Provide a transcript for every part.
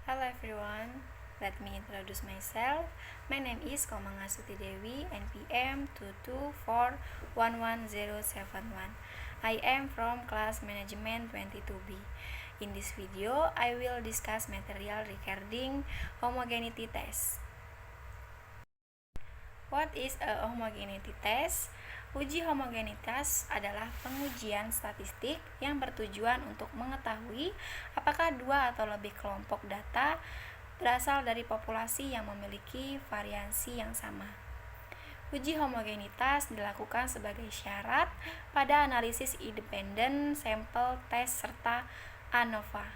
Hello everyone, let me introduce myself. My name is Komangasuti Dewi, NPM 2241101. I am from class management 22B. In this video, I will discuss material regarding homogeneity test. What is a homogeneity test? Uji homogenitas adalah pengujian statistik yang bertujuan untuk mengetahui apakah dua atau lebih kelompok data berasal dari populasi yang memiliki variansi yang sama. Uji homogenitas dilakukan sebagai syarat pada analisis independen sampel test serta ANOVA.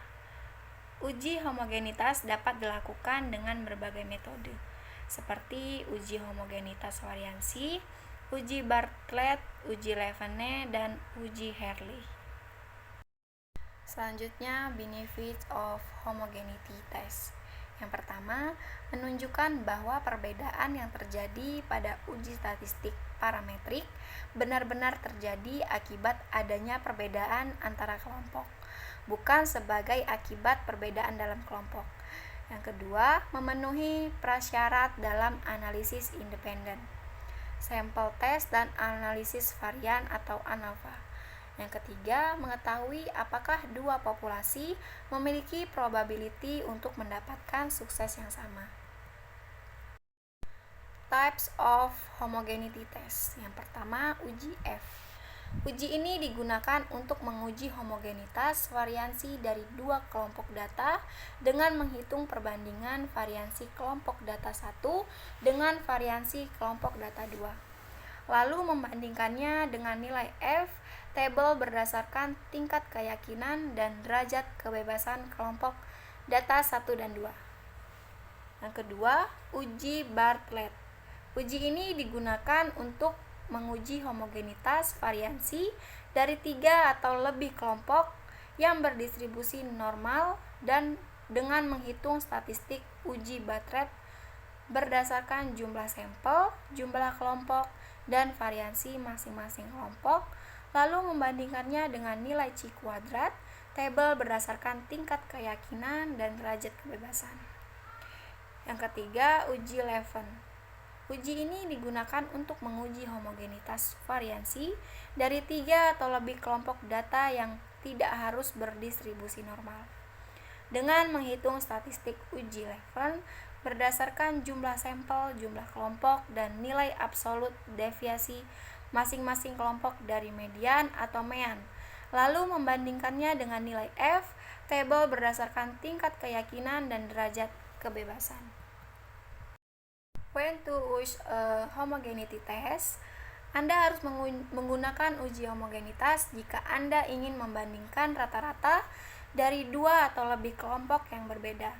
Uji homogenitas dapat dilakukan dengan berbagai metode, seperti uji homogenitas variansi, uji Bartlett, uji Levene, dan uji Hartley. Selanjutnya, benefits of homogeneity test. Yang pertama, menunjukkan bahwa perbedaan yang terjadi pada uji statistik parametrik benar-benar terjadi akibat adanya perbedaan antara kelompok, bukan sebagai akibat perbedaan dalam kelompok. Yang kedua, memenuhi prasyarat dalam analisis independen, sampel test dan analisis varian atau ANOVA. Yang ketiga, mengetahui apakah dua populasi memiliki probability untuk mendapatkan sukses yang sama. Types of homogeneity test. Yang pertama, uji F. Uji ini digunakan untuk menguji homogenitas variansi dari dua kelompok data dengan menghitung perbandingan variansi kelompok data 1 dengan variansi kelompok data 2. Lalu membandingkannya dengan nilai F, tabel berdasarkan tingkat keyakinan dan derajat kebebasan kelompok data 1 dan 2. Yang kedua, uji Bartlett. Uji ini digunakan untuk menguji homogenitas variansi dari 3 atau lebih kelompok yang berdistribusi normal dan dengan menghitung statistik uji Bartlett berdasarkan jumlah sampel, jumlah kelompok, dan variansi masing-masing kelompok, lalu membandingkannya dengan nilai C kuadrat, tabel berdasarkan tingkat keyakinan dan derajat kebebasan. Yang ketiga, uji Levene. Uji ini digunakan untuk menguji homogenitas variansi dari 3 atau lebih kelompok data yang tidak harus berdistribusi normal, dengan menghitung statistik uji Levene berdasarkan jumlah sampel, jumlah kelompok, dan nilai absolut deviasi masing-masing kelompok dari median atau mean, lalu membandingkannya dengan nilai F, tabel berdasarkan tingkat keyakinan dan derajat kebebasan. When to use a homogeneity test? Anda harus menggunakan uji homogenitas jika Anda ingin membandingkan rata-rata dari dua atau lebih kelompok yang berbeda,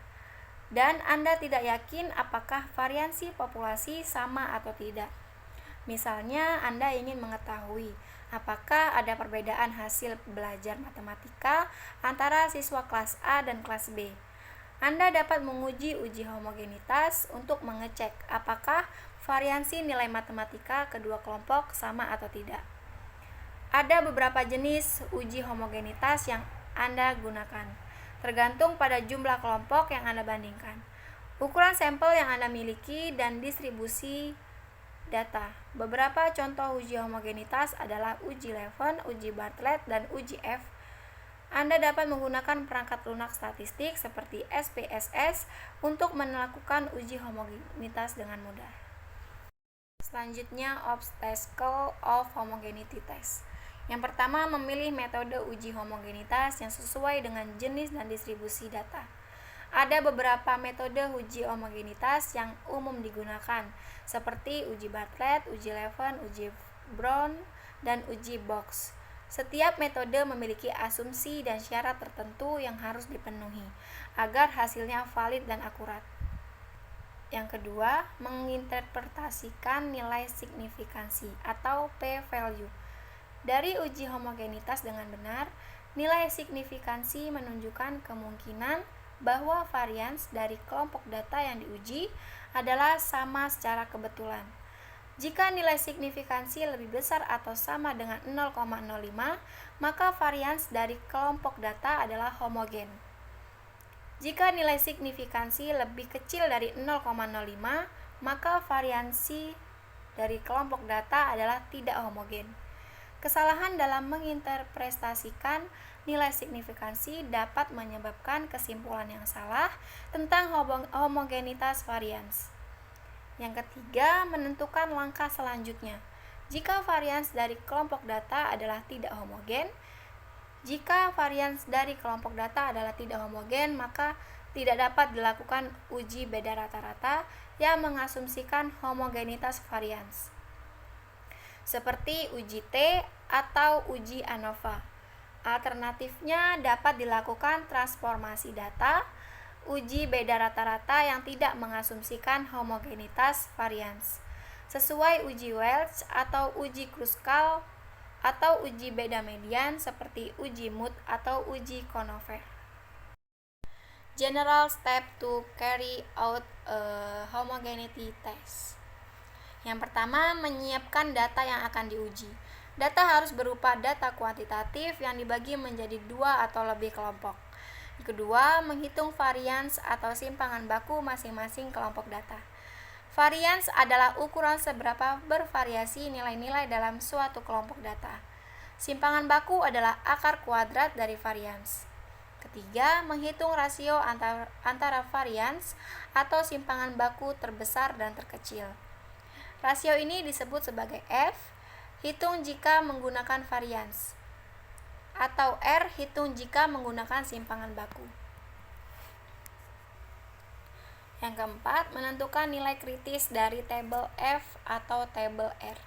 dan Anda tidak yakin apakah variansi populasi sama atau tidak. Misalnya, Anda ingin mengetahui apakah ada perbedaan hasil belajar matematika antara siswa kelas A dan kelas B. Anda dapat menguji uji homogenitas untuk mengecek apakah variansi nilai matematika kedua kelompok sama atau tidak. Ada beberapa jenis uji homogenitas yang Anda gunakan, tergantung pada jumlah kelompok yang Anda bandingkan, ukuran sampel yang Anda miliki, dan distribusi data. Beberapa contoh uji homogenitas adalah uji Levene, uji Bartlett, dan uji F. Anda dapat menggunakan perangkat lunak statistik seperti SPSS untuk melakukan uji homogenitas dengan mudah. Selanjutnya, obstacle of homogeneity test. Yang pertama, memilih metode uji homogenitas yang sesuai dengan jenis dan distribusi data. Ada beberapa metode uji homogenitas yang umum digunakan, seperti uji Bartlett, uji Levene, uji Brown, dan uji Box. Setiap metode memiliki asumsi dan syarat tertentu yang harus dipenuhi agar hasilnya valid dan akurat. Yang kedua, menginterpretasikan nilai signifikansi atau p-value. Dari uji homogenitas dengan benar, nilai signifikansi menunjukkan kemungkinan bahwa varians dari kelompok data yang diuji adalah sama secara kebetulan. Jika nilai signifikansi lebih besar atau sama dengan 0,05, maka varians dari kelompok data adalah homogen. Jika nilai signifikansi lebih kecil dari 0,05, maka variansi dari kelompok data adalah tidak homogen. Kesalahan dalam menginterpretasikan nilai signifikansi dapat menyebabkan kesimpulan yang salah tentang homogenitas varians. Yang ketiga, menentukan langkah selanjutnya. Jika varians dari kelompok data adalah tidak homogen, maka tidak dapat dilakukan uji beda rata-rata yang mengasumsikan homogenitas varians, seperti uji T atau uji ANOVA. Alternatifnya dapat dilakukan transformasi data, uji beda rata-rata yang tidak mengasumsikan homogenitas varians, sesuai uji Welch atau uji Kruskal, atau uji beda median seperti uji Mood atau uji Conover. General step to carry out a homogeneity test. Yang pertama, menyiapkan data yang akan diuji. Data harus berupa data kuantitatif yang dibagi menjadi 2 atau lebih kelompok. Kedua, menghitung varians atau simpangan baku masing-masing kelompok data. Varians adalah ukuran seberapa bervariasi nilai-nilai dalam suatu kelompok data. Simpangan baku adalah akar kuadrat dari varians. Ketiga, menghitung rasio antara varians atau simpangan baku terbesar dan terkecil. Rasio ini disebut sebagai F, hitung jika menggunakan varians, atau R, hitung jika menggunakan simpangan baku. Yang keempat, menentukan nilai kritis dari tabel F atau tabel R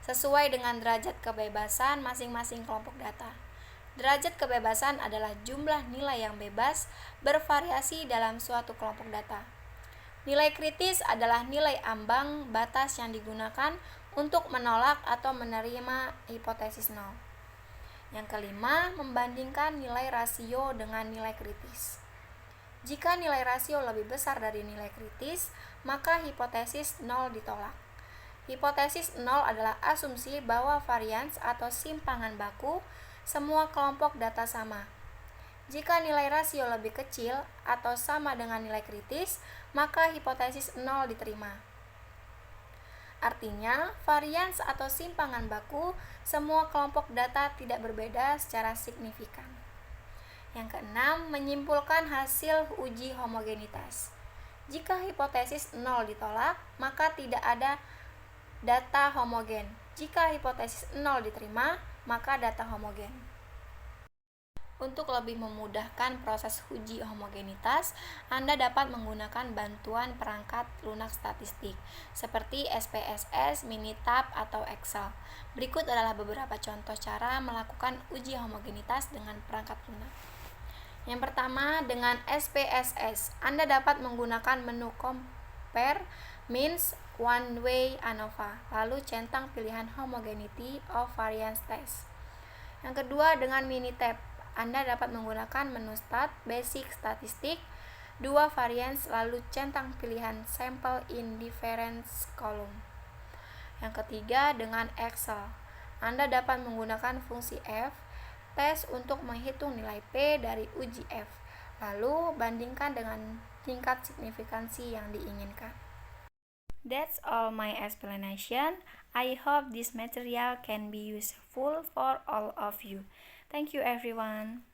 sesuai dengan derajat kebebasan masing-masing kelompok data. Derajat kebebasan adalah jumlah nilai yang bebas bervariasi dalam suatu kelompok data. Nilai kritis adalah nilai ambang batas yang digunakan untuk menolak atau menerima hipotesis nol. Yang kelima, membandingkan nilai rasio dengan nilai kritis. Jika nilai rasio lebih besar dari nilai kritis, maka hipotesis nol ditolak. Hipotesis nol adalah asumsi bahwa varians atau simpangan baku semua kelompok data sama. Jika nilai rasio lebih kecil atau sama dengan nilai kritis, maka hipotesis nol diterima. Artinya, varians atau simpangan baku semua kelompok data tidak berbeda secara signifikan. Yang keenam, menyimpulkan hasil uji homogenitas. Jika hipotesis nol ditolak, maka tidak ada data homogen. Jika hipotesis nol diterima, maka data homogen. Untuk lebih memudahkan proses uji homogenitas, Anda dapat menggunakan bantuan perangkat lunak statistik seperti SPSS, Minitab, atau Excel. Berikut adalah beberapa contoh cara melakukan uji homogenitas dengan perangkat lunak. Yang pertama, dengan SPSS, Anda dapat menggunakan menu Compare, Means, One Way ANOVA, lalu centang pilihan Homogeneity of Variance Test. Yang kedua, dengan Minitab, Anda dapat menggunakan menu Stat, Basic Statistik, 2 variance, lalu centang pilihan Sample in Difference Column. Yang ketiga, dengan Excel, Anda dapat menggunakan fungsi F, tes untuk menghitung nilai P dari uji F, lalu bandingkan dengan tingkat signifikansi yang diinginkan. That's all my explanation. I hope this material can be useful for all of you. Thank you everyone.